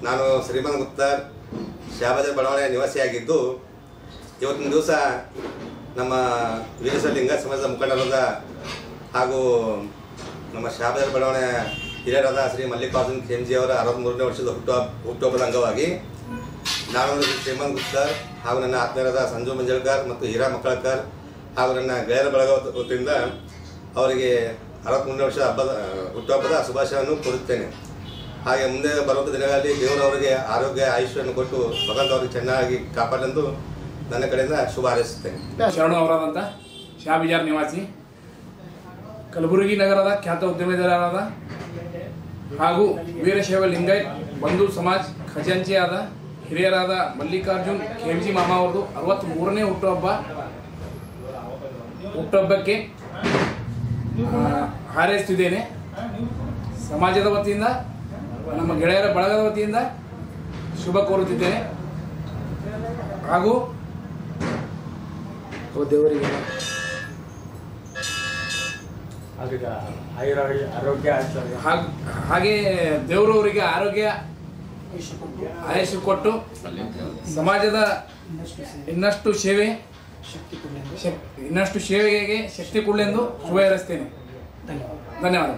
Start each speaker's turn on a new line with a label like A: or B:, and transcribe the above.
A: ನಾನು ಶ್ರೀಮಂತ್ ಗುತ್ತರ್ ಶಾಬಾಜರ್ ಬಡಾವಣೆಯ ನಿವಾಸಿಯಾಗಿದ್ದು ಇವತ್ತಿನ ದಿವಸ ನಮ್ಮ ವೀರಶೈವ ಲಿಂಗಾಯತ ಸಮಾಜದ ಮುಖಂಡರಾದ ಹಾಗೂ ನಮ್ಮ ಶಾಬಾಜರ್ ಬಡಾವಣೆಯ ಹಿರಿಯರಾದ ಶ್ರೀ ಮಲ್ಲಿಕಾರ್ಜುನ್ ಖೇಮ್ಜಿ ಅವರ 63ನೇ ವರ್ಷದ ಹುಟ್ಟುಹಬ್ಬದ ಅಂಗವಾಗಿ ನಾನು ಶ್ರೀಮಂತ್ ಗುತ್ತರ್ ಹಾಗೂ ನನ್ನ ಆತ್ಮೀಯರಾದ ಸಂಜು ಮಂಜಳ್ಕರ್ ಮತ್ತು ಹೀರಾ ಮಕ್ಕಳಕರ್ ಹಾಗೂ ನನ್ನ ಗೆಳೆಯರ ಬಳಗ ವತಿಯಿಂದ ಅವರಿಗೆ 63ನೇ ವರ್ಷದ ಹುಟ್ಟುಹಬ್ಬದ ಶುಭಾಶಯವನ್ನು ಕೋರುತ್ತೇನೆ. ಹಾಗೆ ಮುಂದೆ ಬರುವಂಥ ದಿನಗಳಲ್ಲಿ ದೇವರವರಿಗೆ ಆರೋಗ್ಯ ಆಯುಷ್ಯವನ್ನು ಕೊಟ್ಟು ಭಗವಂತ ಅವರಿಗೆ ಚೆನ್ನಾಗಿ ಕಾಪಾಡಲೆಂದು ನನ್ನ ಕಡೆಯಿಂದ ಶುಭ ಹಾರೈಸುತ್ತೇನೆ.
B: ಶರಣು ಅವರಾದಂಥ ಶಾಬಿಜಾರ್ ನಿವಾಸಿ, ಕಲಬುರಗಿ ನಗರದ ಖ್ಯಾತ ಉದ್ಯಮಿದಾರರಾದ ಹಾಗೂ ವೀರಶೈವ ಲಿಂಗಾಯತ್ ಬಂಧು ಸಮಾಜ್ ಖಜಾಂಚಿಯಾದ ಹಿರಿಯರಾದ ಮಲ್ಲಿಕಾರ್ಜುನ್ ಖೇಮ್ಜಿ ಮಾಮ ಅವರದು 63ನೇ ಹುಟ್ಟುಹಬ್ಬಕ್ಕೆ ಹಾರೈಸುತ್ತಿದ್ದೇನೆ. ಸಮಾಜದ ವತಿಯಿಂದ ನಮ್ಮ ಗೆಳೆಯರ ಬಳಗದ ವತಿಯಿಂದ ಶುಭ ಕೋರುತ್ತಿದ್ದೇನೆ. ಹಾಗೂ ದೇವರಿಗೆ ಹಾಗೆ ದೇವರವರಿಗೆ ಆರೋಗ್ಯ ಆಯುಷ್ಯ ಕೊಟ್ಟು ಸಮಾಜದ ಇನ್ನಷ್ಟು ಸೇವೆಗೆ ಶಕ್ತಿ ಕೊಡಲೆಂದು ಶುಭ ಹಾರೈಸುತ್ತೇನೆ. ಧನ್ಯವಾದ.